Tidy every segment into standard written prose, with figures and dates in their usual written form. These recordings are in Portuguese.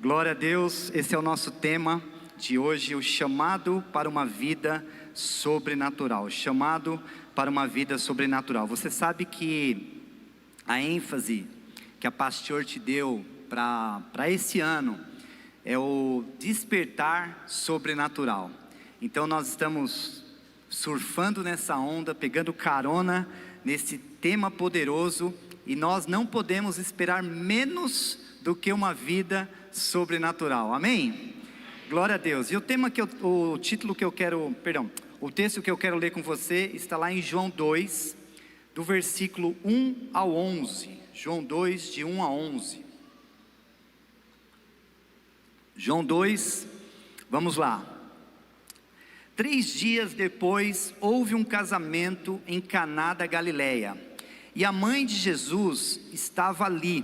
Glória a Deus, esse é o nosso tema de hoje, o chamado para uma vida sobrenatural. Chamado para uma vida sobrenatural. Você sabe que a ênfase que a Pastor te deu para esse ano é o despertar sobrenatural. Então nós estamos surfando nessa onda, pegando carona nesse tema poderoso, e nós não podemos esperar menos do que uma vida sobrenatural, amém? Glória a Deus. E o texto que eu quero ler com você está lá em João 2, do versículo 1 ao 11. João 2, de 1 a 11. João 2, vamos lá. 3 dias depois, houve um casamento em Caná da Galileia, e a mãe de Jesus estava ali.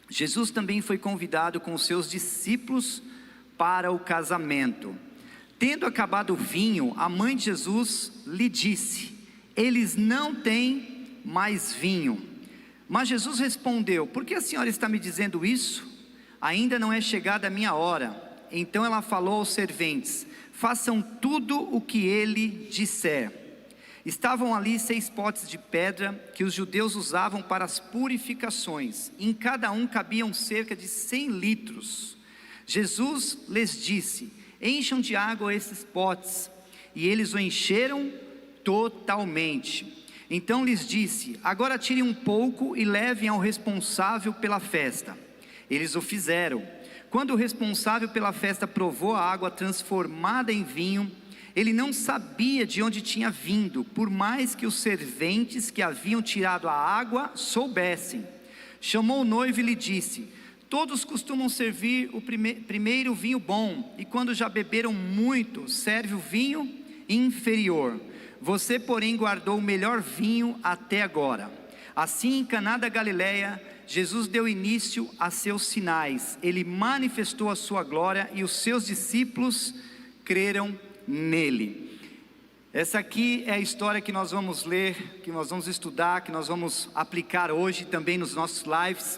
Jesus também foi convidado com os seus discípulos para o casamento. Tendo acabado o vinho, a mãe de Jesus lhe disse: eles não têm mais vinho. Mas Jesus respondeu: por que a senhora está me dizendo isso? Ainda não é chegada a minha hora. Então ela falou aos serventes: façam tudo o que ele disser. Estavam ali 6 potes de pedra que os judeus usavam para as purificações. Em cada um cabiam cerca de 100 litros. Jesus lhes disse: encham de água esses potes. E eles o encheram totalmente. Então lhes disse: agora tirem um pouco e levem ao responsável pela festa. Eles o fizeram. Quando o responsável pela festa provou a água transformada em vinho, ele não sabia de onde tinha vindo, por mais que os serventes que haviam tirado a água soubessem. Chamou o noivo e lhe disse: todos costumam servir o primeiro vinho bom, e quando já beberam muito, serve o vinho inferior. Você, porém, guardou o melhor vinho até agora. Assim, em Caná da Galileia, Jesus deu início a seus sinais. Ele manifestou a sua glória e os seus discípulos creram nele. Essa aqui é a história que nós vamos ler, que nós vamos estudar, que nós vamos aplicar hoje também nos nossos lives,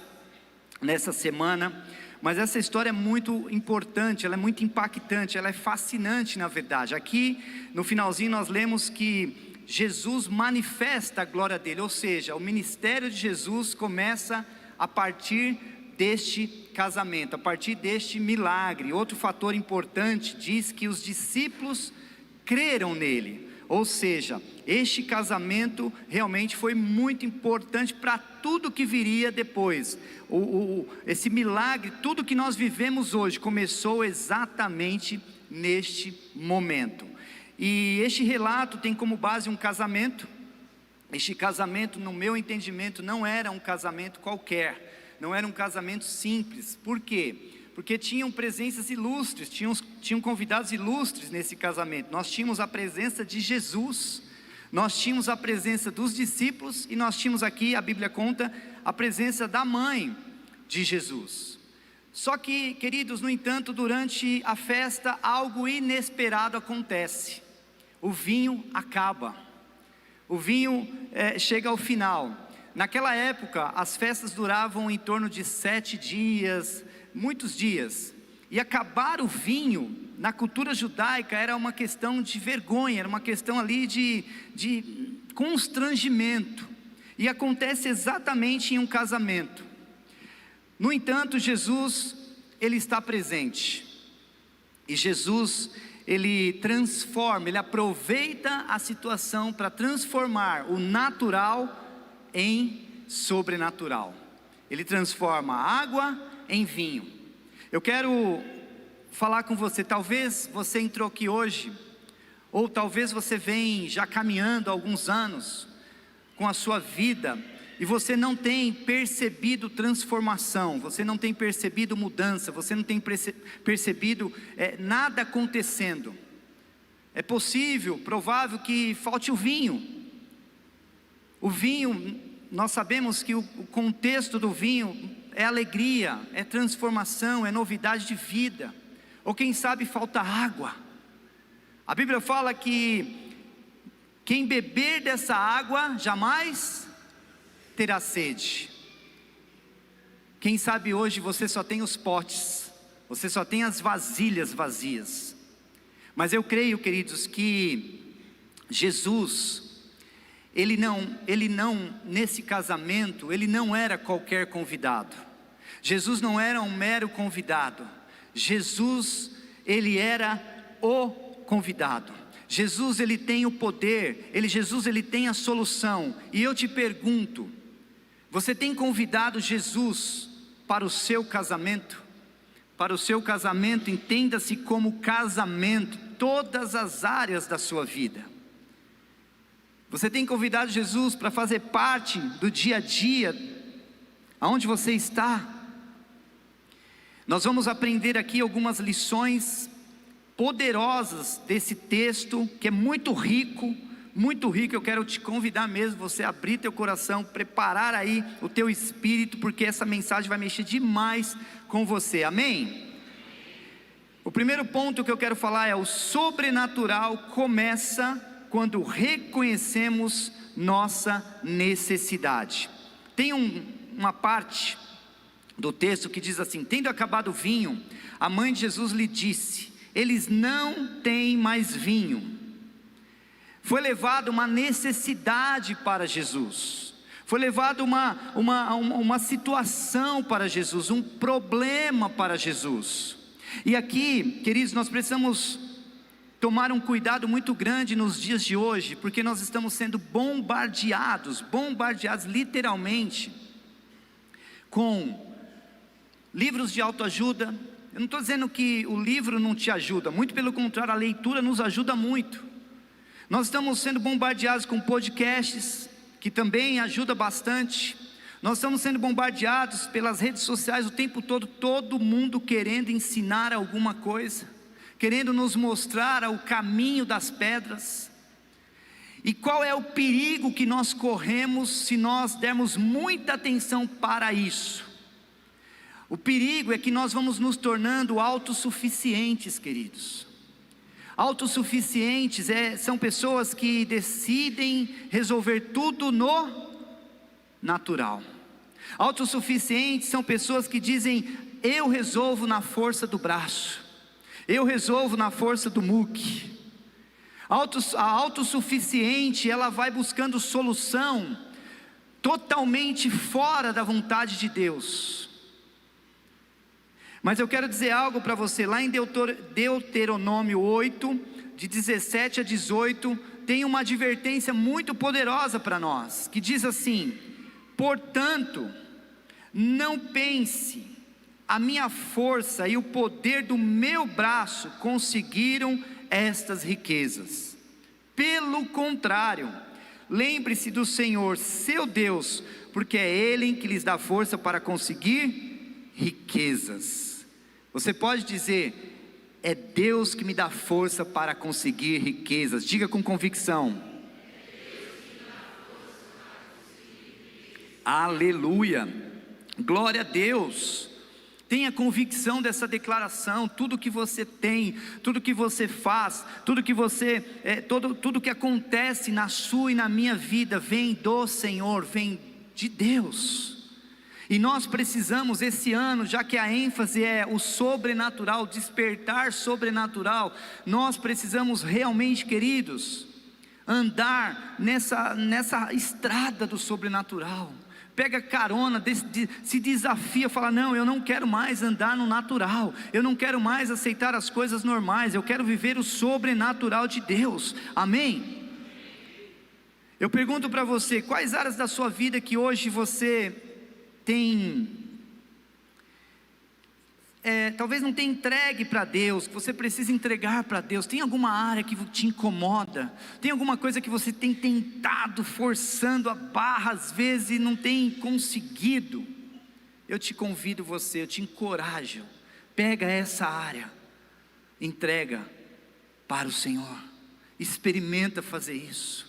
nessa semana. Mas essa história é muito importante, ela é muito impactante, ela é fascinante na verdade. Aqui no finalzinho nós lemos que Jesus manifesta a glória dele, ou seja, o ministério de Jesus começa a partir deste casamento, a partir deste milagre. Outro fator importante diz que os discípulos creram nele, ou seja, este casamento realmente foi muito importante para tudo que viria depois. Esse milagre, tudo que nós vivemos hoje, começou exatamente neste momento. E este relato tem como base um casamento. Este casamento, no meu entendimento, não era um casamento qualquer, não era um casamento simples. Por quê? Porque tinham presenças ilustres, tinham convidados ilustres nesse casamento. Nós tínhamos a presença de Jesus, nós tínhamos a presença dos discípulos, e nós tínhamos aqui, a Bíblia conta, a presença da mãe de Jesus. Só que, queridos, no entanto, durante a festa, algo inesperado acontece. O vinho acaba, o vinho chega ao final. Naquela época, as festas duravam em torno de 7 dias, muitos dias. E acabar o vinho, na cultura judaica, era uma questão de vergonha, era uma questão ali de constrangimento. E acontece exatamente em um casamento. No entanto, Jesus, ele está presente. E Jesus, ele transforma, ele aproveita a situação para transformar o natural em sobrenatural. Ele transforma a água em vinho. Eu quero falar com você. Talvez você entrou aqui hoje, ou talvez você vem já caminhando há alguns anos com a sua vida, e você não tem percebido transformação, você não tem percebido mudança, você não tem percebido nada acontecendo. É possível, provável que falte o vinho. O vinho, nós sabemos que o contexto do vinho é alegria, é transformação, é novidade de vida. Ou quem sabe falta água. A Bíblia fala que quem beber dessa água jamais terá sede. Quem sabe hoje você só tem os potes, você só tem as vasilhas vazias. Mas eu creio, queridos, que Jesus, ele não, nesse casamento, ele não era qualquer convidado. Jesus não era um mero convidado. Jesus, ele era o convidado. Jesus, ele tem o poder, Jesus, ele tem a solução. E eu te pergunto, você tem convidado Jesus para o seu casamento? Para o seu casamento, entenda-se como casamento, todas as áreas da sua vida. Você tem convidado Jesus para fazer parte do dia a dia, aonde você está? Nós vamos aprender aqui algumas lições poderosas desse texto, que é muito rico, eu quero te convidar mesmo, você abrir teu coração, preparar aí o teu espírito, porque essa mensagem vai mexer demais com você, amém? O primeiro ponto que eu quero falar é: o sobrenatural começa quando reconhecemos nossa necessidade. Tem uma parte do texto que diz assim: tendo acabado o vinho, a mãe de Jesus lhe disse: eles não têm mais vinho. Foi levado uma necessidade para Jesus, foi levado uma situação para Jesus, um problema para Jesus. E aqui, queridos, nós precisamos tomar um cuidado muito grande nos dias de hoje, porque nós estamos sendo bombardeados literalmente, com livros de autoajuda. Eu não estou dizendo que o livro não te ajuda, muito pelo contrário, a leitura nos ajuda muito. Nós estamos sendo bombardeados com podcasts, que também ajuda bastante. Nós estamos sendo bombardeados pelas redes sociais o tempo todo, todo mundo querendo ensinar alguma coisa, querendo nos mostrar o caminho das pedras. E qual é o perigo que nós corremos se nós dermos muita atenção para isso? O perigo é que nós vamos nos tornando autossuficientes, queridos. Autossuficientes são pessoas que decidem resolver tudo no natural. Autossuficientes são pessoas que dizem: eu resolvo na força do braço, eu resolvo na força do muque. A autossuficiente, ela vai buscando solução totalmente fora da vontade de Deus. Mas eu quero dizer algo para você, lá em Deuteronômio 8, de 17 a 18, tem uma advertência muito poderosa para nós, que diz assim: portanto, não pense, a minha força e o poder do meu braço conseguiram estas riquezas. Pelo contrário, lembre-se do Senhor, seu Deus, porque é Ele que lhes dá força para conseguir riquezas. Você pode dizer: é Deus que me dá força para conseguir riquezas. Diga com convicção. Aleluia, glória a Deus. Tenha convicção dessa declaração. Tudo que você tem, tudo que você faz, tudo que acontece na sua e na minha vida vem do Senhor, vem de Deus. E nós precisamos esse ano, já que a ênfase é o sobrenatural, despertar sobrenatural, nós precisamos realmente, queridos, andar nessa estrada do sobrenatural. Pega carona, se desafia, fala: não, eu não quero mais andar no natural, eu não quero mais aceitar as coisas normais, eu quero viver o sobrenatural de Deus, amém? Eu pergunto para você, quais áreas da sua vida que hoje você talvez não tenha entregue para Deus, que você precisa entregar para Deus? Tem alguma área que te incomoda? Tem alguma coisa que você tem tentado, forçando a barra às vezes e não tem conseguido? Eu te convido eu te encorajo, pega essa área, entrega para o Senhor, experimenta fazer isso,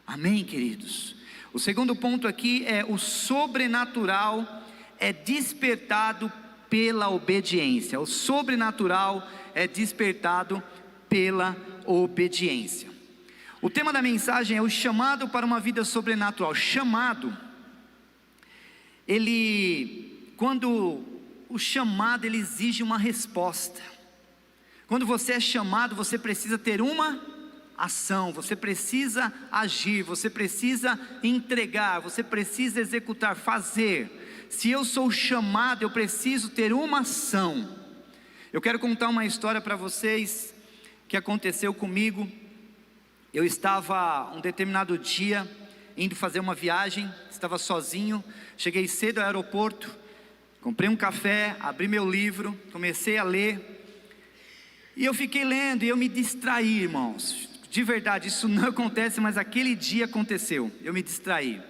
amém, queridos? O segundo ponto aqui é: o sobrenatural é despertado pela obediência. O sobrenatural é despertado pela obediência. O tema da mensagem é o chamado para uma vida sobrenatural. Chamado, quando o chamado ele exige uma resposta. Quando você é chamado, você precisa ter uma ação, você precisa agir, você precisa entregar, você precisa executar, fazer. Se eu sou chamado, eu preciso ter uma ação. Eu quero contar uma história para vocês que aconteceu comigo. Eu estava um determinado dia indo fazer uma viagem, estava sozinho, cheguei cedo ao aeroporto, comprei um café, abri meu livro, comecei a ler, e eu fiquei lendo e eu me distraí, irmãos. De verdade, isso não acontece, mas aquele dia aconteceu, eu me distraí.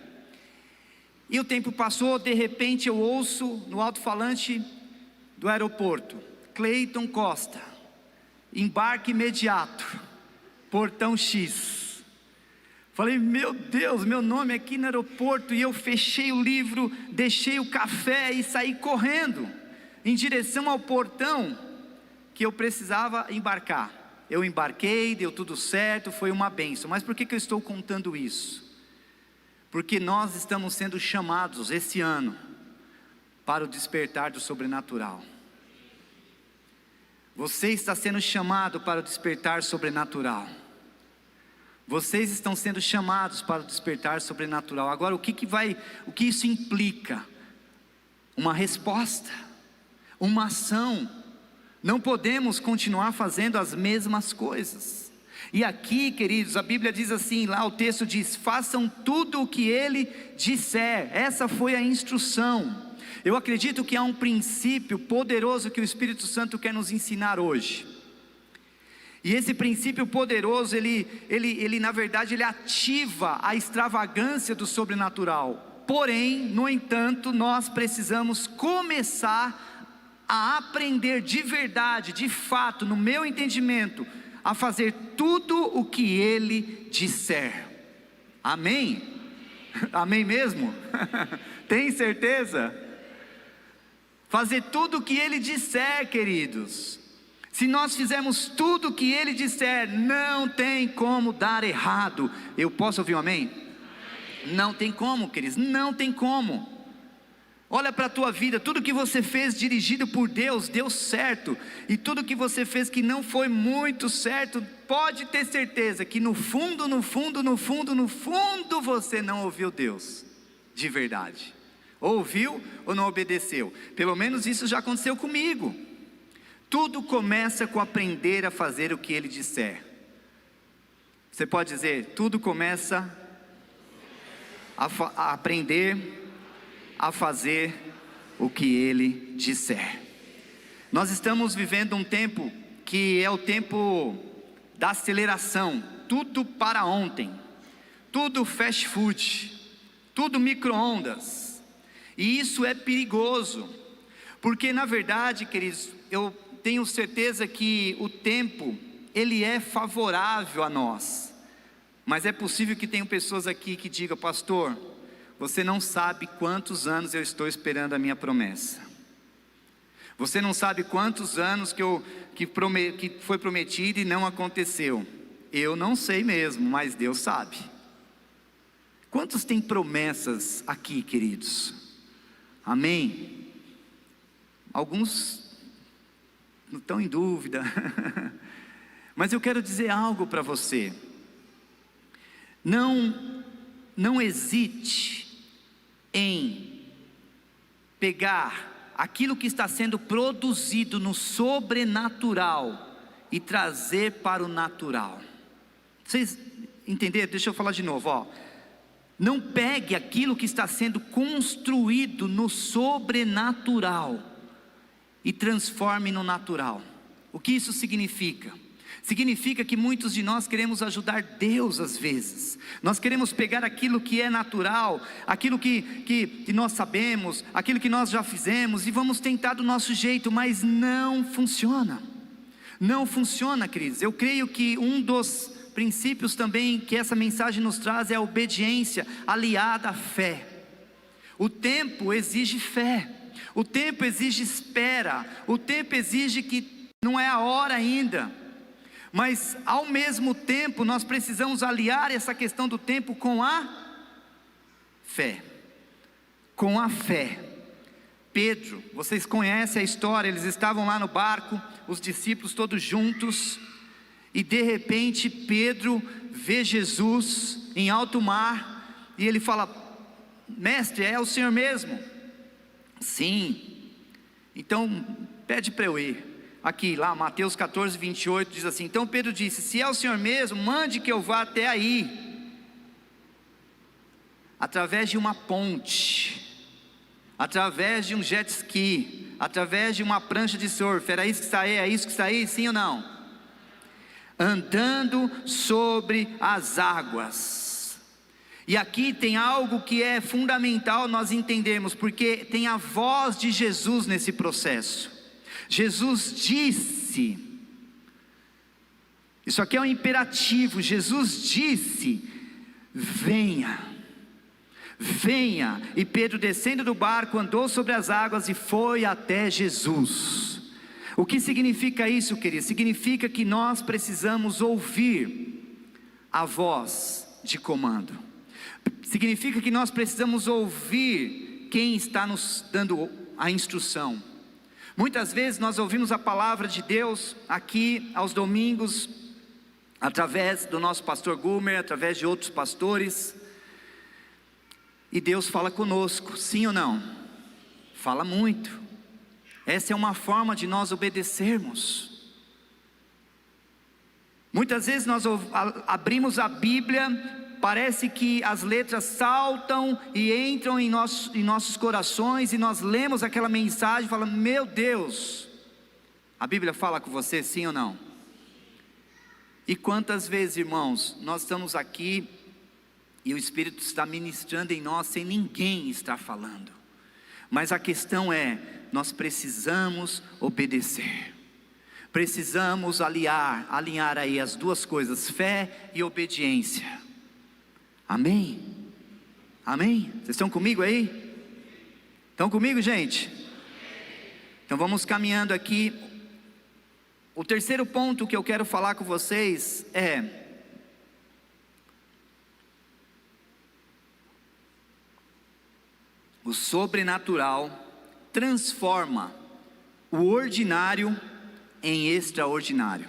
E o tempo passou, de repente eu ouço no alto-falante do aeroporto: Cleiton Costa, embarque imediato, portão X. Falei, meu Deus, meu nome é aqui no aeroporto. E eu fechei o livro, deixei o café e saí correndo em direção ao portão que eu precisava embarcar. Eu embarquei, deu tudo certo, foi uma bênção. Mas por que eu estou contando isso? Porque nós estamos sendo chamados esse ano para o despertar do sobrenatural. Você está sendo chamado para o despertar sobrenatural. Vocês estão sendo chamados para o despertar sobrenatural. Agora, o que isso implica? Uma resposta, uma ação. Não podemos continuar fazendo as mesmas coisas. E aqui, queridos, a Bíblia diz assim, lá o texto diz: façam tudo o que Ele disser. Essa foi a instrução. Eu acredito que há um princípio poderoso que o Espírito Santo quer nos ensinar hoje. E esse princípio poderoso, ele na verdade, ele ativa a extravagância do sobrenatural. Porém, no entanto, nós precisamos começar a aprender de verdade, de fato, no meu entendimento, a fazer tudo o que Ele disser. Amém? Amém mesmo? Tem certeza? Fazer tudo o que Ele disser, queridos. Se nós fizermos tudo o que Ele disser, não tem como dar errado. Eu posso ouvir um amém? Não tem como, queridos, não tem como. Olha para a tua vida, tudo que você fez dirigido por Deus, deu certo. E tudo que você fez que não foi muito certo, pode ter certeza que no fundo, você não ouviu Deus, de verdade. Ouviu ou não obedeceu? Pelo menos isso já aconteceu comigo. Tudo começa com aprender a fazer o que Ele disser. Você pode dizer, tudo começa a aprender a fazer o que Ele disser. Nós estamos vivendo um tempo que é o tempo da aceleração. Tudo para ontem, tudo fast food, tudo micro-ondas. E isso é perigoso, porque na verdade, queridos, eu tenho certeza que o tempo, ele é favorável a nós. Mas é possível que tenham pessoas aqui que digam, pastor, você não sabe quantos anos eu estou esperando a minha promessa. Você não sabe quantos anos que foi prometido e não aconteceu. Eu não sei mesmo, mas Deus sabe. Quantos têm promessas aqui, queridos? Amém? Alguns não estão em dúvida. Mas eu quero dizer algo para você. Não hesite em pegar aquilo que está sendo produzido no sobrenatural e trazer para o natural. Vocês entenderam? Deixa eu falar de novo, ó. Não pegue aquilo que está sendo construído no sobrenatural e transforme no natural. O que isso significa? Significa que muitos de nós queremos ajudar Deus às vezes. Nós queremos pegar aquilo que é natural, aquilo que nós sabemos, aquilo que nós já fizemos, e vamos tentar do nosso jeito, mas não funciona. Não funciona, queridos. Eu creio que um dos princípios também que essa mensagem nos traz é a obediência aliada à fé. O tempo exige fé, o tempo exige espera, o tempo exige que não é a hora ainda. Mas ao mesmo tempo nós precisamos aliar essa questão do tempo com a fé. Com a fé. Pedro, vocês conhecem a história, eles estavam lá no barco, os discípulos todos juntos, e de repente Pedro vê Jesus em alto mar, e ele fala: mestre, é o Senhor mesmo? Sim. Então pede para eu ir. Aqui, lá, Mateus 14, 28, diz assim: então Pedro disse: se é o Senhor mesmo, mande que eu vá até aí, através de uma ponte, através de um jet ski, através de uma prancha de surf. Era isso que está aí? É isso que está aí? Sim ou não? Andando sobre as águas. E aqui tem algo que é fundamental nós entendermos, porque tem a voz de Jesus nesse processo. Jesus disse, isso aqui é um imperativo, Jesus disse: venha, venha. E Pedro, descendo do barco, andou sobre as águas e foi até Jesus. O que significa isso, querido? Significa que nós precisamos ouvir a voz de comando. Significa que nós precisamos ouvir quem está nos dando a instrução. Muitas vezes nós ouvimos a palavra de Deus aqui aos domingos, através do nosso pastor Gumer, através de outros pastores, e Deus fala conosco, sim ou não? Fala muito. Essa é uma forma de nós obedecermos. Muitas vezes nós abrimos a Bíblia, parece que as letras saltam e entram em nossos corações, e nós lemos aquela mensagem e falamos: meu Deus, a Bíblia fala com você, sim ou não? E quantas vezes, irmãos, nós estamos aqui e o Espírito está ministrando em nós sem ninguém estar falando, mas a questão é, nós precisamos obedecer, precisamos alinhar aí as duas coisas, fé e obediência. Amém? Amém? Vocês estão comigo aí? Estão comigo, gente? Então vamos caminhando aqui. O terceiro ponto que eu quero falar com vocês é: o sobrenatural transforma o ordinário em extraordinário.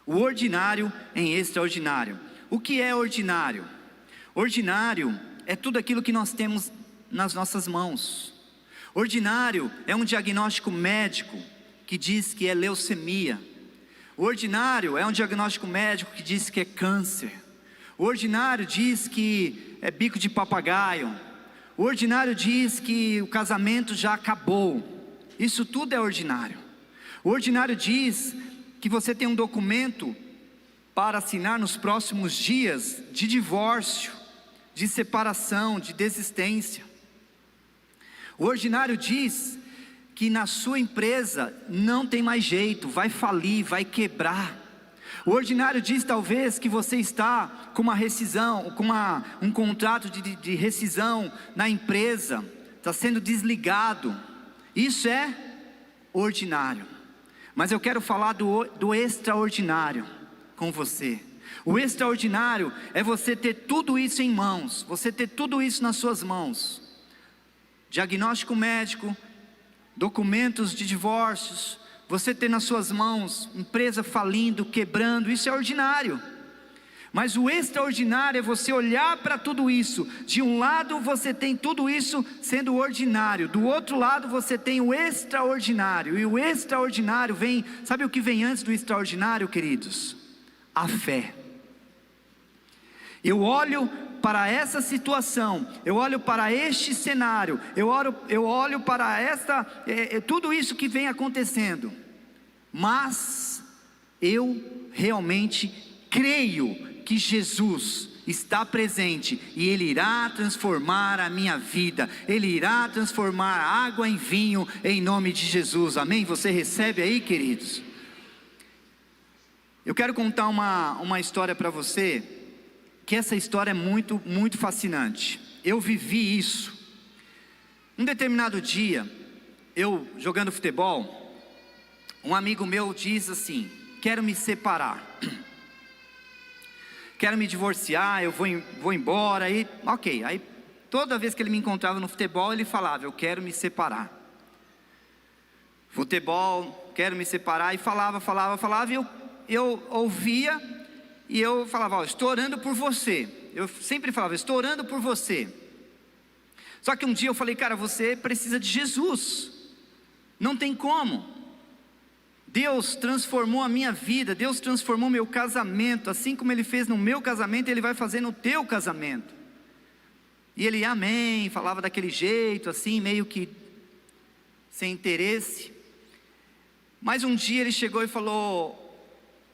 O ordinário em extraordinário. O que é ordinário? Ordinário é tudo aquilo que nós temos nas nossas mãos. Ordinário é um diagnóstico médico que diz que é leucemia. O ordinário é um diagnóstico médico que diz que é câncer. O ordinário diz que é bico de papagaio. O ordinário diz que o casamento já acabou. Isso tudo é ordinário. O ordinário diz que você tem um documento para assinar nos próximos dias de divórcio, de separação, de desistência. O ordinário diz que na sua empresa não tem mais jeito, vai falir, vai quebrar. O ordinário diz talvez que você está com uma rescisão, com um contrato de rescisão na empresa, está sendo desligado. Isso é ordinário. Mas eu quero falar do extraordinário com você. O extraordinário é você ter tudo isso em mãos, você ter tudo isso nas suas mãos. Diagnóstico médico, documentos de divórcios, você ter nas suas mãos, empresa falindo, quebrando, isso é ordinário. Mas o extraordinário é você olhar para tudo isso. De um lado você tem tudo isso sendo ordinário, do outro lado você tem o extraordinário. E o extraordinário vem, sabe o que vem antes do extraordinário, queridos? A fé. Eu olho para essa situação, eu olho para este cenário, eu olho para tudo isso que vem acontecendo, mas eu realmente creio que Jesus está presente e Ele irá transformar a minha vida, Ele irá transformar a água em vinho em nome de Jesus, amém? Você recebe aí, queridos? Eu quero contar uma história para você, que essa história é muito, muito fascinante. Eu vivi isso. Um determinado dia, eu jogando futebol, um amigo meu diz assim: quero me separar, quero me divorciar, eu vou embora, aí, ok, aí Toda vez que ele me encontrava no futebol, ele falava: eu quero me separar. Futebol, quero me separar. E falava, e eu ouvia. E eu falava: estou orando por você. Eu sempre falava: estou orando por você. Só que um dia eu falei: cara, você precisa de Jesus. Não tem como. Deus transformou a minha vida, Deus transformou meu casamento. Assim como Ele fez no meu casamento, Ele vai fazer no teu casamento. E ele: amém, falava daquele jeito, assim, meio que sem interesse. Mas um dia ele chegou e falou: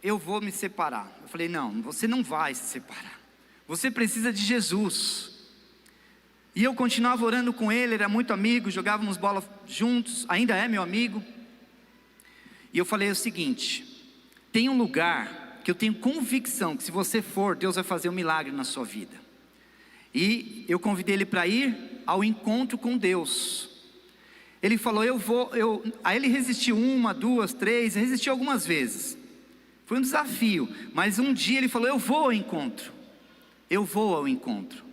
eu vou me separar. Eu falei: não, você não vai se separar. Você precisa de Jesus. E eu continuava orando com ele, era muito amigo, jogávamos bola juntos, ainda é meu amigo. E eu falei o seguinte: tem um lugar que eu tenho convicção que se você for, Deus vai fazer um milagre na sua vida. E eu convidei ele para ir ao encontro com Deus. Ele falou: aí ele resistiu 1, 2, 3, resistiu algumas vezes. Foi um desafio, mas um dia ele falou: eu vou ao encontro. Eu vou ao encontro.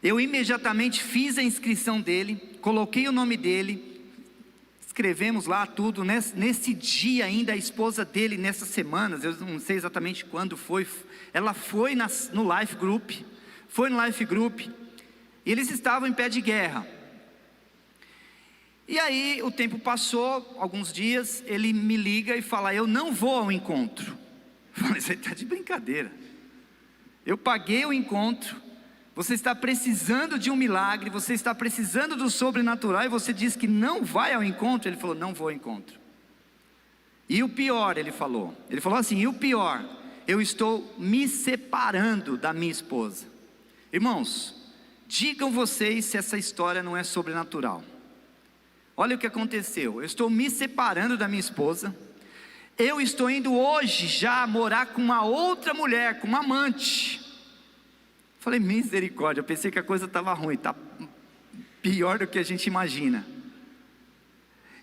Eu imediatamente fiz a inscrição dele, coloquei o nome dele, escrevemos lá tudo. Nesse dia ainda, a esposa dele, nessas semanas, eu não sei exatamente quando foi, ela foi no Life Group, e eles estavam em pé de guerra. E aí o tempo passou, alguns dias, ele me liga e fala: eu não vou ao encontro. Eu falei: você está de brincadeira. Eu paguei o encontro, você está precisando de um milagre, você está precisando do sobrenatural, e você diz que não vai ao encontro. Ele falou: não vou ao encontro. E o pior, ele falou assim: e o pior, eu estou me separando da minha esposa. Irmãos, digam vocês se essa história não é sobrenatural. Olha o que aconteceu: eu estou me separando da minha esposa, eu estou indo hoje já morar com uma outra mulher, com uma amante. Falei: misericórdia, eu pensei que a coisa estava ruim, está pior do que a gente imagina.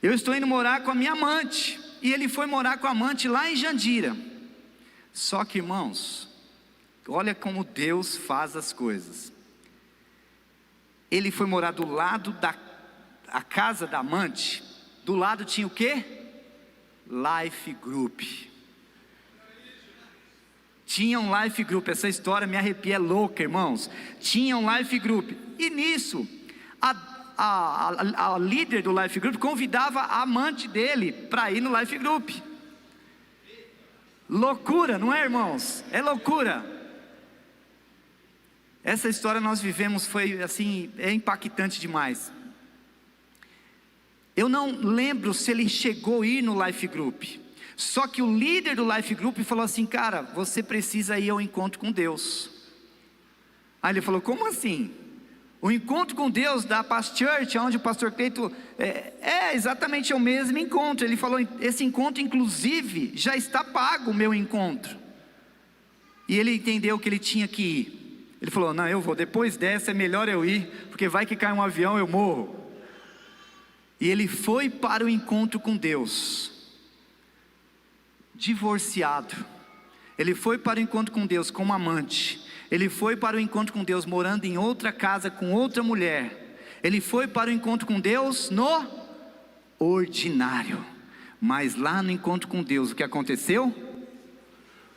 Eu estou indo morar com a minha amante, e ele foi morar com a amante lá em Jandira. Só que, irmãos, olha como Deus faz as coisas. Ele foi morar do lado da casa da amante, do lado tinha o quê? Life Group. Tinha um Life Group, essa história me arrepia, é louca, irmãos. Tinha um Life Group, e nisso, a líder do Life Group convidava a amante dele para ir no Life Group. Loucura, não é, irmãos? É loucura. Essa história nós vivemos, foi assim, é impactante demais. Eu não lembro se ele chegou a ir no Life Group. Só que o líder do Life Group falou assim: cara, você precisa ir ao encontro com Deus. Aí ele falou: como assim? O encontro com Deus da Paz Church, onde o pastor Cleito é exatamente o mesmo encontro. Ele falou: esse encontro inclusive já está pago, o meu encontro. E ele entendeu que ele tinha que ir. Ele falou: não, eu vou, depois dessa é melhor eu ir, porque vai que cai um avião, eu morro. E ele foi para o encontro com Deus, divorciado. Ele foi para o encontro com Deus como amante. Ele foi para o encontro com Deus morando em outra casa com outra mulher. Ele foi para o encontro com Deus no ordinário. Mas lá no encontro com Deus, o que aconteceu?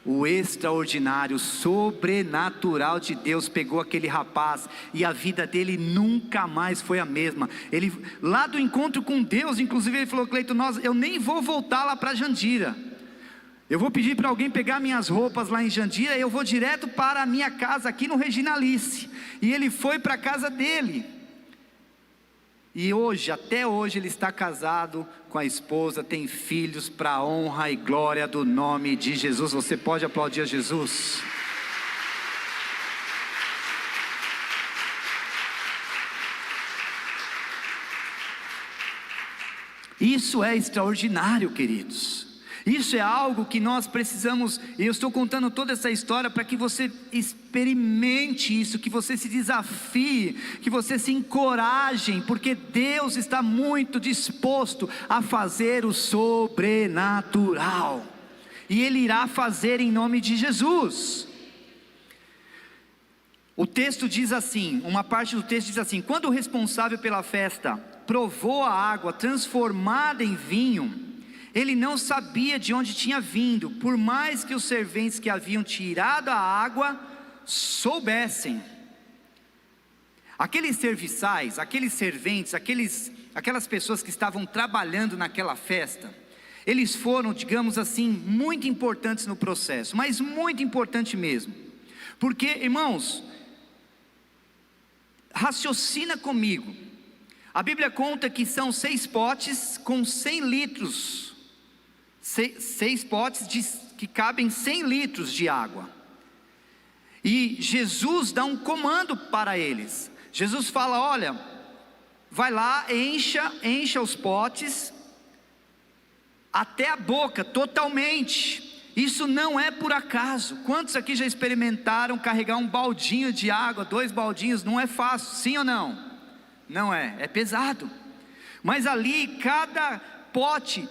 O extraordinário, sobrenatural de Deus pegou aquele rapaz, e a vida dele nunca mais foi a mesma. Ele, lá do encontro com Deus, inclusive ele falou: Cleito, eu nem vou voltar lá para Jandira. Eu vou pedir para alguém pegar minhas roupas lá em Jandira, e eu vou direto para a minha casa aqui no Reginalice. E ele foi para a casa dele. E hoje, até hoje, ele está casado com a esposa, tem filhos, para a honra e glória do nome de Jesus. Você pode aplaudir a Jesus? Isso é extraordinário, queridos. Isso é algo que nós precisamos, e eu estou contando toda essa história para que você experimente isso, que você se desafie, que você se encoraje, porque Deus está muito disposto a fazer o sobrenatural, e Ele irá fazer em nome de Jesus. O texto diz assim, uma parte do texto diz assim: quando o responsável pela festa provou a água transformada em vinho, ele não sabia de onde tinha vindo, por mais que os serventes que haviam tirado a água soubessem. Aqueles serviçais, aqueles serventes, aquelas pessoas que estavam trabalhando naquela festa, eles foram, digamos assim, muito importantes no processo, mas muito importante mesmo. Porque, irmãos, raciocina comigo. A Bíblia conta que são 6 potes com 100 litros. 6 potes que cabem 100 litros de água. E Jesus dá um comando para eles. Jesus fala: olha, vai lá, encha os potes até a boca, totalmente. Isso não é por acaso. Quantos aqui já experimentaram carregar um baldinho de água, 2 baldinhos? Não é fácil, sim ou não? Não é pesado. Mas ali, cada pote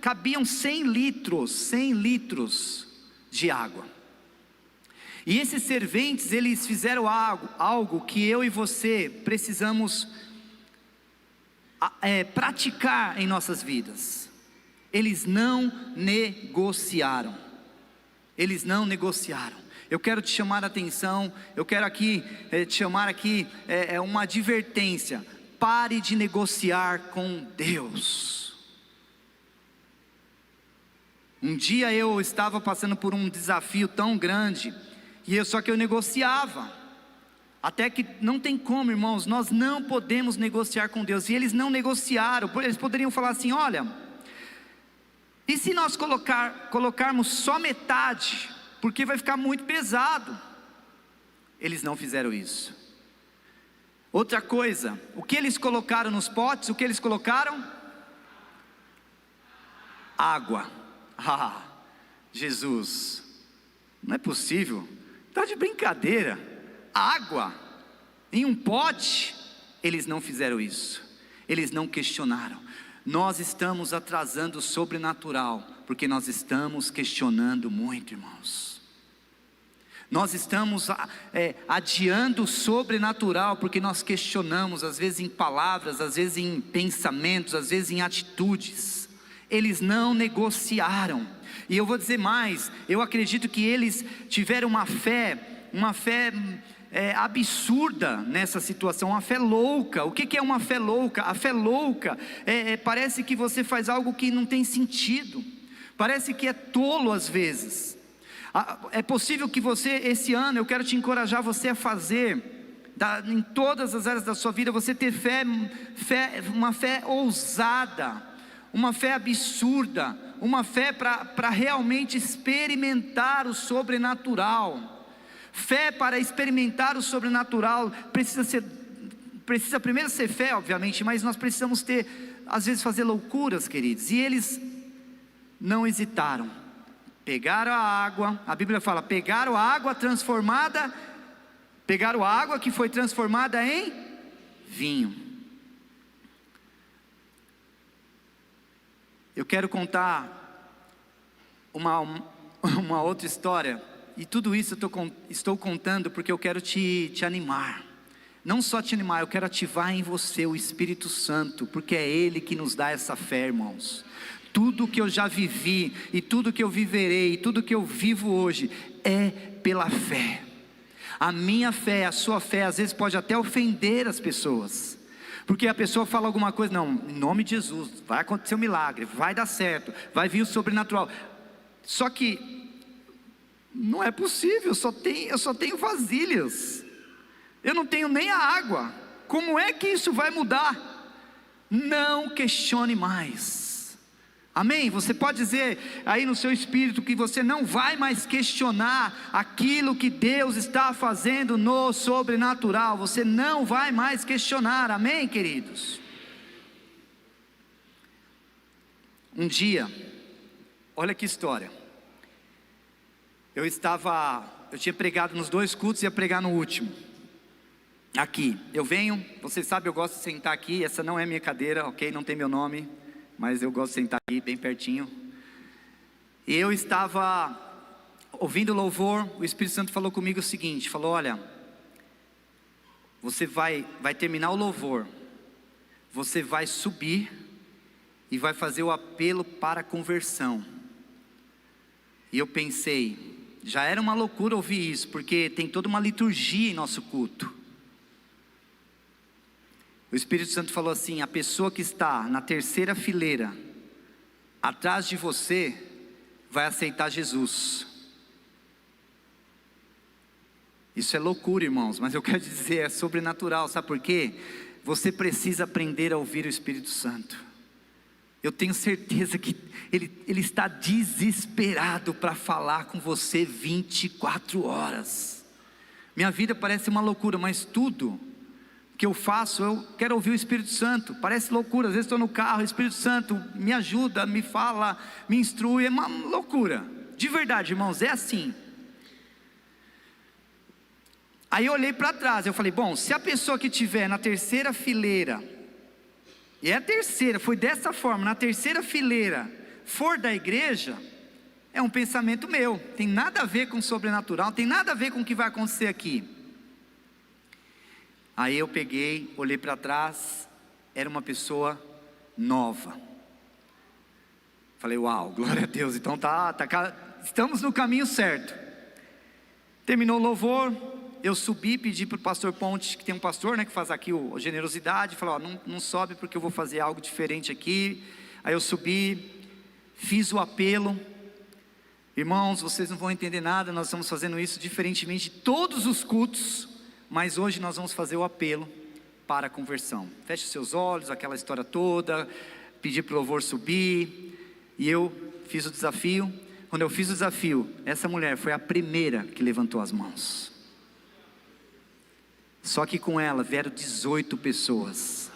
cabiam 100 litros de água. E esses serventes, eles fizeram algo que eu e você precisamos praticar em nossas vidas. Eles não negociaram. Eu quero te chamar a atenção, eu quero aqui te chamar aqui uma advertência: pare de negociar com Deus. Um dia eu estava passando por um desafio tão grande, só que eu negociava, até que não tem como, irmãos, nós não podemos negociar com Deus, e eles não negociaram. Eles poderiam falar assim: olha, e se nós colocarmos só metade, porque vai ficar muito pesado. Eles não fizeram isso. Outra coisa, o que eles colocaram nos potes? O que eles colocaram? Água. Jesus, não é possível, está de brincadeira, água em um pote? Eles não fizeram isso, eles não questionaram. Nós estamos atrasando o sobrenatural, porque nós estamos questionando muito, irmãos. Nós estamos adiando o sobrenatural, porque nós questionamos, às vezes em palavras, às vezes em pensamentos, às vezes em atitudes. Eles não negociaram. E eu vou dizer mais, eu acredito que eles tiveram uma fé absurda nessa situação, uma fé louca. O que é uma fé louca? A fé louca parece que você faz algo que não tem sentido, parece que é tolo às vezes. É possível que você, esse ano, eu quero te encorajar você a fazer, em todas as áreas da sua vida, você ter uma fé ousada, uma fé absurda, uma fé para realmente experimentar o sobrenatural. Fé para experimentar o sobrenatural precisa primeiro ser fé, obviamente, mas nós precisamos às vezes fazer loucuras, queridos. E eles não hesitaram, pegaram a água, a Bíblia fala, pegaram a água que foi transformada em vinho. Eu quero contar uma outra história. E tudo isso eu estou contando porque eu quero te animar. Não só te animar, eu quero ativar em você o Espírito Santo, porque é Ele que nos dá essa fé, irmãos. Tudo que eu já vivi, e tudo que eu viverei, e tudo que eu vivo hoje, é pela fé. A minha fé, a sua fé, às vezes pode até ofender as pessoas, porque a pessoa fala alguma coisa: não, em nome de Jesus, vai acontecer um milagre, vai dar certo, vai vir o sobrenatural. Só que não é possível, eu só tenho vasilhas, eu não tenho nem a água, como é que isso vai mudar? Não questione mais, amém? Você pode dizer aí no seu espírito que você não vai mais questionar aquilo que Deus está fazendo no sobrenatural, você não vai mais questionar, amém, queridos? Um dia, olha que história. Eu tinha pregado nos 2 cultos e ia pregar no último. Aqui, vocês sabem, eu gosto de sentar aqui, essa não é minha cadeira, ok? Não tem meu nome, mas eu gosto de sentar aqui, bem pertinho. E eu estava ouvindo louvor, o Espírito Santo falou comigo o seguinte, falou: olha, Você vai terminar o louvor, você vai subir e vai fazer o apelo para a conversão. E eu pensei, já era uma loucura ouvir isso, porque tem toda uma liturgia em nosso culto. O Espírito Santo falou assim: a pessoa que está na terceira fileira, atrás de você, vai aceitar Jesus. Isso é loucura, irmãos, mas eu quero dizer, é sobrenatural, sabe por quê? Você precisa aprender a ouvir o Espírito Santo. Eu tenho certeza que Ele está desesperado para falar com você 24 horas. Minha vida parece uma loucura, mas tudo que eu faço, eu quero ouvir o Espírito Santo. Parece loucura, às vezes estou no carro, o Espírito Santo me ajuda, me fala, me instrui, é uma loucura. De verdade, irmãos, é assim. Aí eu olhei para trás, eu falei, bom, se a pessoa que estiver na terceira fileira, e é a terceira, foi dessa forma, na terceira fileira, for da igreja, é um pensamento meu, tem nada a ver com o sobrenatural, tem nada a ver com o que vai acontecer aqui. Aí eu peguei, olhei para trás, era uma pessoa nova. Falei, uau, glória a Deus, então estamos no caminho certo. Terminou o louvor, eu subi, pedi para o pastor Ponte, que tem um pastor, né, que faz aqui o Generosidade, falou, ó, não sobe porque eu vou fazer algo diferente aqui. Aí eu subi, fiz o apelo. Irmãos, vocês não vão entender nada, nós estamos fazendo isso diferentemente de todos os cultos, mas hoje nós vamos fazer o apelo para a conversão. Feche seus olhos, aquela história toda, pedi para o louvor subir, e eu fiz o desafio. Quando eu fiz o desafio, essa mulher foi a primeira que levantou as mãos. Só que com ela vieram 18 pessoas.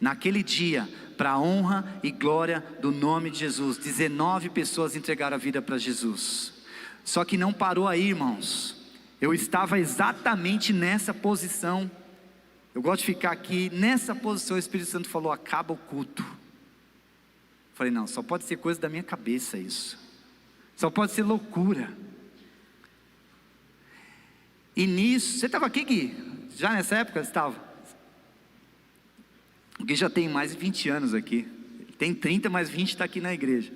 Naquele dia, para a honra e glória do nome de Jesus, 19 pessoas entregaram a vida para Jesus. Só que não parou aí, irmãos. Eu estava exatamente nessa posição. Eu gosto de ficar aqui nessa posição. O Espírito Santo falou, acaba o culto. Falei, não, só pode ser coisa da minha cabeça isso. Só pode ser loucura. E nisso, você estava aqui, Gui? Já nessa época você estava? O Gui já tem mais de 20 anos aqui. Tem 30, mais 20 está aqui na igreja.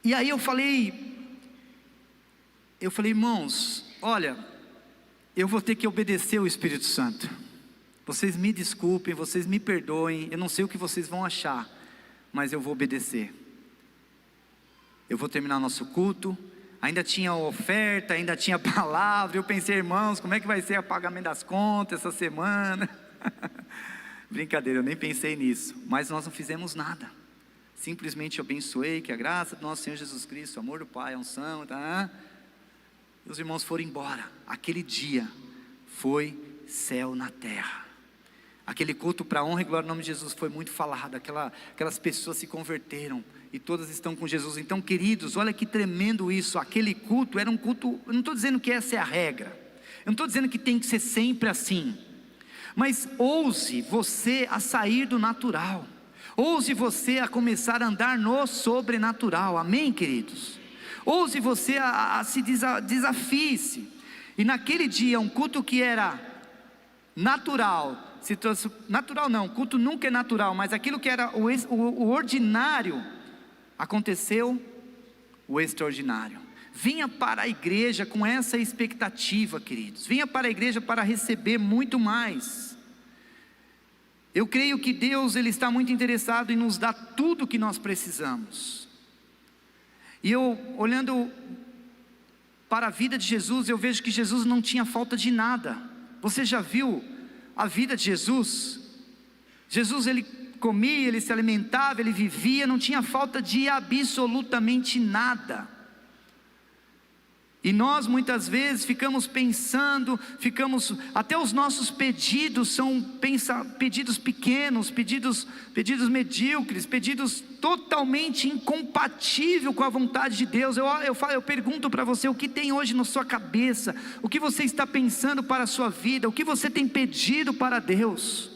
E aí eu falei, irmãos, olha, eu vou ter que obedecer o Espírito Santo. Vocês me desculpem, vocês me perdoem, eu não sei o que vocês vão achar, mas eu vou obedecer. Eu vou terminar nosso culto. Ainda tinha oferta, ainda tinha palavra. Eu pensei, irmãos, como é que vai ser o pagamento das contas essa semana? Brincadeira, eu nem pensei nisso. Mas nós não fizemos nada. Simplesmente abençoei, que a graça do nosso Senhor Jesus Cristo, o amor do Pai, a unção, e os irmãos foram embora. Aquele dia foi céu na terra. Aquele culto para a honra e glória do nome de Jesus foi muito falado. Aquelas pessoas se converteram e todas estão com Jesus. Então, queridos, olha que tremendo isso. Aquele culto era um culto, eu não estou dizendo que essa é a regra, eu não estou dizendo que tem que ser sempre assim, mas ouse você a sair do natural, ouse você a começar a andar no sobrenatural, amém, queridos? Ouse você a se desafie-se. E naquele dia, um culto que era natural, natural não, culto nunca é natural, mas aquilo que era o ordinário, aconteceu o extraordinário. Venha para a igreja com essa expectativa, queridos. Venha para a igreja para receber muito mais. Eu creio que Deus, Ele está muito interessado em nos dar tudo o que nós precisamos. E eu, olhando para a vida de Jesus, eu vejo que Jesus não tinha falta de nada. Você já viu a vida de Jesus? Jesus, Ele comia, Ele se alimentava, Ele vivia, não tinha falta de absolutamente nada. E nós muitas vezes ficamos pensando, até os nossos pedidos são pedidos pequenos, pedidos medíocres, pedidos totalmente incompatíveis com a vontade de Deus. Eu pergunto para você, o que tem hoje na sua cabeça? O que você está pensando para a sua vida? O que você tem pedido para Deus?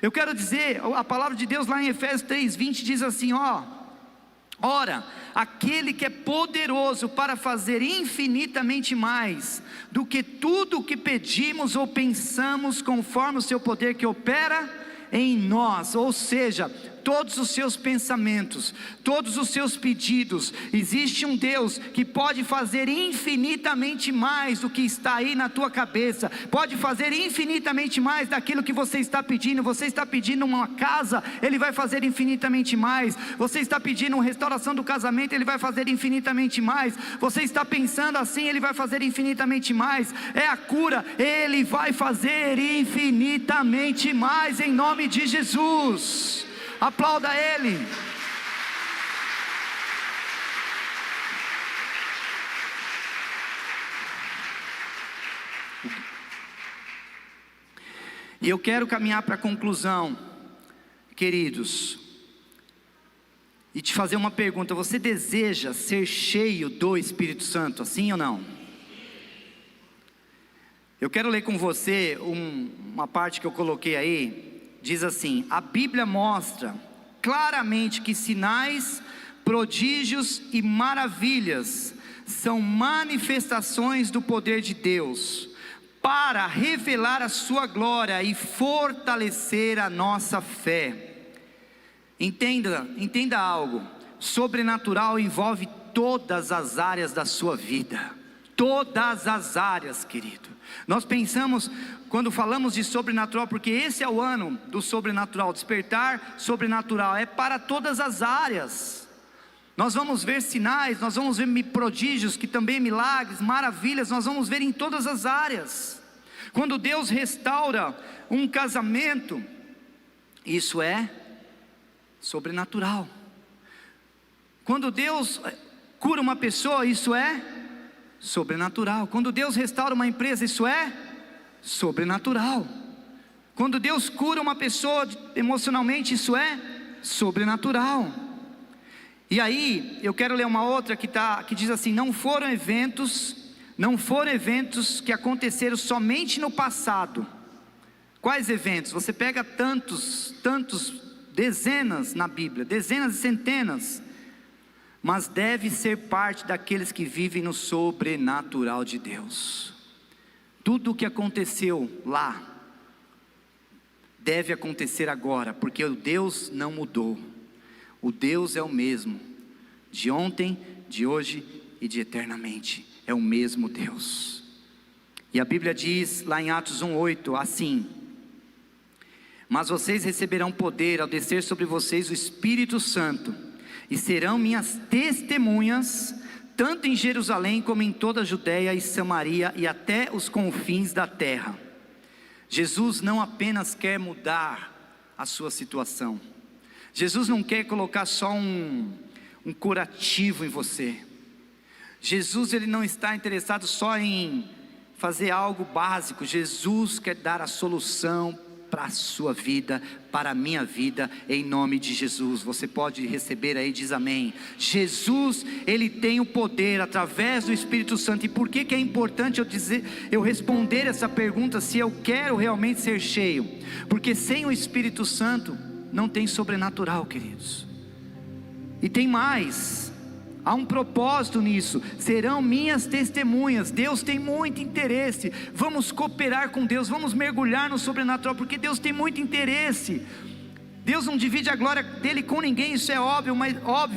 Eu quero dizer, a palavra de Deus lá em Efésios 3:20 diz assim, Ora, aquele que é poderoso para fazer infinitamente mais do que tudo o que pedimos ou pensamos, conforme o seu poder que opera em nós. Ou seja, todos os seus pensamentos, todos os seus pedidos, existe um Deus que pode fazer infinitamente mais do que está aí na tua cabeça, pode fazer infinitamente mais daquilo que você está pedindo. Você está pedindo uma casa, Ele vai fazer infinitamente mais. Você está pedindo uma restauração do casamento, Ele vai fazer infinitamente mais. Você está pensando assim, Ele vai fazer infinitamente mais. É a cura, Ele vai fazer infinitamente mais, em nome de Jesus. Aplauda Ele. E eu quero caminhar para a conclusão, queridos, e te fazer uma pergunta: você deseja ser cheio do Espírito Santo, assim ou não? Eu quero ler com você uma parte que eu coloquei aí. Diz assim: a Bíblia mostra claramente que sinais, prodígios e maravilhas são manifestações do poder de Deus, para revelar a sua glória e fortalecer a nossa fé. Entenda algo: sobrenatural envolve todas as áreas da sua vida, todas as áreas, querido. Nós pensamos, quando falamos de sobrenatural, porque esse é o ano do sobrenatural, despertar sobrenatural, é para todas as áreas. Nós vamos ver sinais, nós vamos ver prodígios, que também milagres, maravilhas, nós vamos ver em todas as áreas. Quando Deus restaura um casamento, isso é sobrenatural. Quando Deus cura uma pessoa, isso é sobrenatural. Quando Deus restaura uma empresa, isso é sobrenatural. Quando Deus cura uma pessoa emocionalmente, isso é sobrenatural. E aí, eu quero ler uma outra que diz assim: não foram eventos que aconteceram somente no passado. Quais eventos? Você pega tantos, dezenas na Bíblia, dezenas e centenas, mas deve ser parte daqueles que vivem no sobrenatural de Deus. Tudo o que aconteceu lá deve acontecer agora, porque o Deus não mudou. O Deus é o mesmo, de ontem, de hoje e de eternamente. É o mesmo Deus. E a Bíblia diz lá em Atos 1:8 assim: mas vocês receberão poder ao descer sobre vocês o Espírito Santo, e serão minhas testemunhas, tanto em Jerusalém como em toda a Judéia e Samaria e até os confins da terra. Jesus não apenas quer mudar a sua situação. Jesus não quer colocar só um curativo em você. Jesus, Ele não está interessado só em fazer algo básico. Jesus quer dar a solução para a sua vida, para a minha vida, em nome de Jesus. Você pode receber aí, diz amém. Jesus, Ele tem o poder através do Espírito Santo. E por que é importante eu responder essa pergunta, se eu quero realmente ser cheio? Porque sem o Espírito Santo não tem sobrenatural, queridos. E tem mais, há um propósito nisso: serão minhas testemunhas. Deus tem muito interesse. Vamos cooperar com Deus, vamos mergulhar no sobrenatural, porque Deus tem muito interesse. Deus não divide a glória dele com ninguém, isso é óbvio,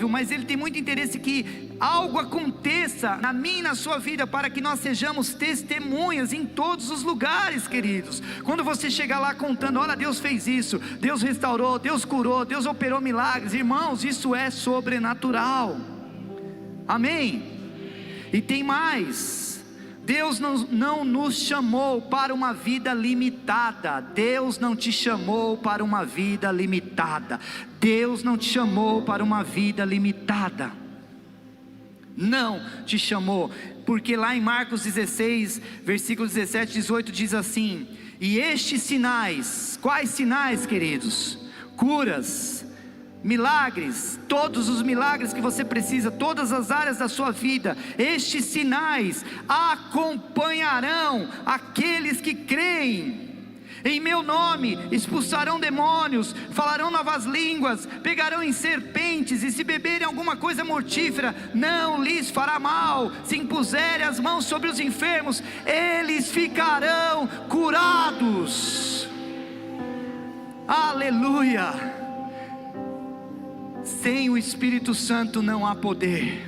mas Ele tem muito interesse que algo aconteça na minha e na sua vida, para que nós sejamos testemunhas em todos os lugares, queridos. Quando você chegar lá contando: olha, Deus fez isso, Deus restaurou, Deus curou, Deus operou milagres, irmãos, isso é sobrenatural. Amém? E tem mais: Deus não nos chamou para uma vida limitada. Deus não te chamou para uma vida limitada. Deus não te chamou para uma vida limitada. Não te chamou, porque lá em Marcos 16, versículo 17, 18 diz assim: e estes sinais, quais sinais, queridos? Curas, milagres, todos os milagres que você precisa, todas as áreas da sua vida. Estes sinais acompanharão aqueles que creem. Em meu nome expulsarão demônios, falarão novas línguas, pegarão em serpentes, e se beberem alguma coisa mortífera, não lhes fará mal. Se impuserem as mãos sobre os enfermos, eles ficarão curados. Aleluia! Sem o Espírito Santo não há poder,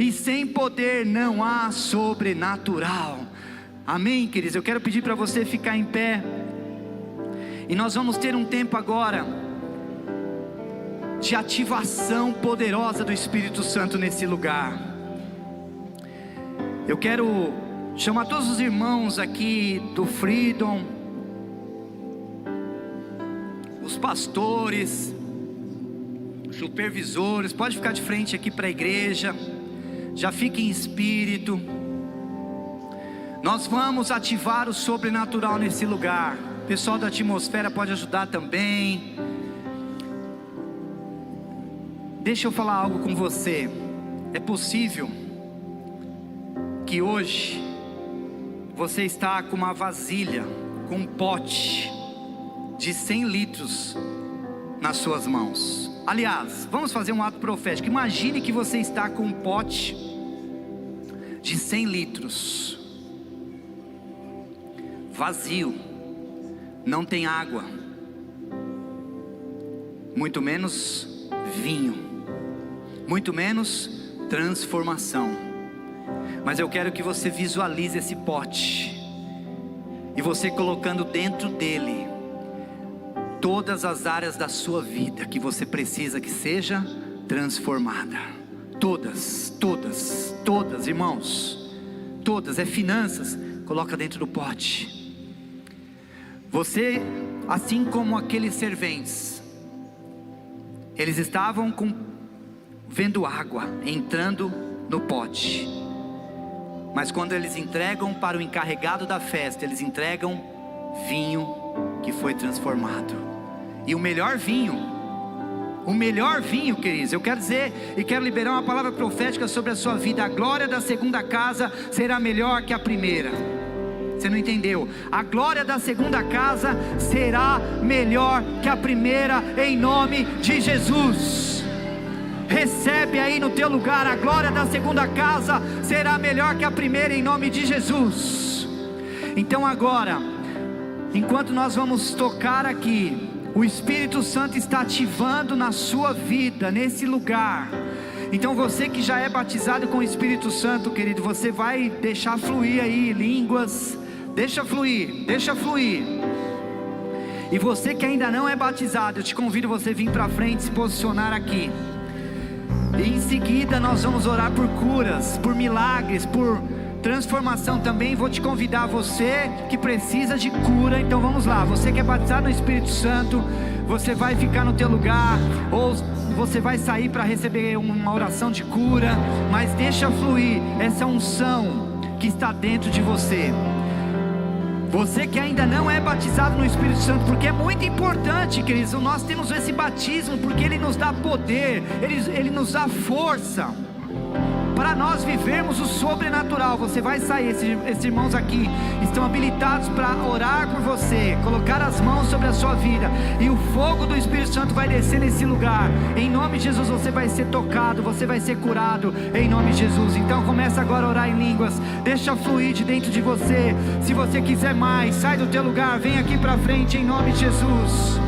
e sem poder não há sobrenatural. Amém, queridos? Eu quero pedir para você ficar em pé, e nós vamos ter um tempo agora de ativação poderosa do Espírito Santo nesse lugar. Eu quero chamar todos os irmãos aqui do Freedom, os pastores, os supervisores, pode ficar de frente aqui para a igreja, já fique em espírito. Nós vamos ativar o sobrenatural nesse lugar. O pessoal da atmosfera pode ajudar também. Deixa eu falar algo com você. É possível que hoje você está com uma vasilha, com um pote de 100 litros nas suas mãos. Aliás, vamos fazer um ato profético. Imagine que você está com um pote de 100 litros, vazio, não tem água, muito menos vinho, muito menos transformação. Mas eu quero que você visualize esse pote, e você colocando dentro dele todas as áreas da sua vida que você precisa que seja transformada. Todas, todas, todas, irmãos, todas. É finanças, coloca dentro do pote. Você, assim como aqueles serventes, eles estavam vendo água entrando no pote, mas quando eles entregam para o encarregado da festa, eles entregam vinho que foi transformado. E o melhor vinho, queridos, eu quero dizer e quero liberar uma palavra profética sobre a sua vida. A glória da segunda casa será melhor que a primeira. Você não entendeu? A glória da segunda casa será melhor que a primeira, em nome de Jesus. Recebe aí no teu lugar: a glória da segunda casa será melhor que a primeira, em nome de Jesus. Então agora, enquanto nós vamos tocar aqui, o Espírito Santo está ativando na sua vida, nesse lugar. Então você que já é batizado com o Espírito Santo, querido, você vai deixar fluir aí línguas. Deixa fluir, deixa fluir. E você que ainda não é batizado, eu te convido você a vir para frente, se posicionar aqui. E em seguida nós vamos orar por curas, por milagres, por transformação também. Vou te convidar, você que precisa de cura, então vamos lá. Você que é batizado no Espírito Santo, você vai ficar no teu lugar, ou você vai sair para receber uma oração de cura, mas deixa fluir essa unção que está dentro de você. Você que ainda não é batizado no Espírito Santo, porque é muito importante, queridos, nós temos esse batismo, porque ele nos dá poder, ele nos dá força, para nós vivermos o sobrenatural. Você vai sair, esses irmãos aqui estão habilitados para orar por você, colocar as mãos sobre a sua vida, e o fogo do Espírito Santo vai descer nesse lugar. Em nome de Jesus você vai ser tocado, você vai ser curado, em nome de Jesus. Então começa agora a orar em línguas, deixa fluir de dentro de você. Se você quiser mais, sai do teu lugar, vem aqui para frente, em nome de Jesus.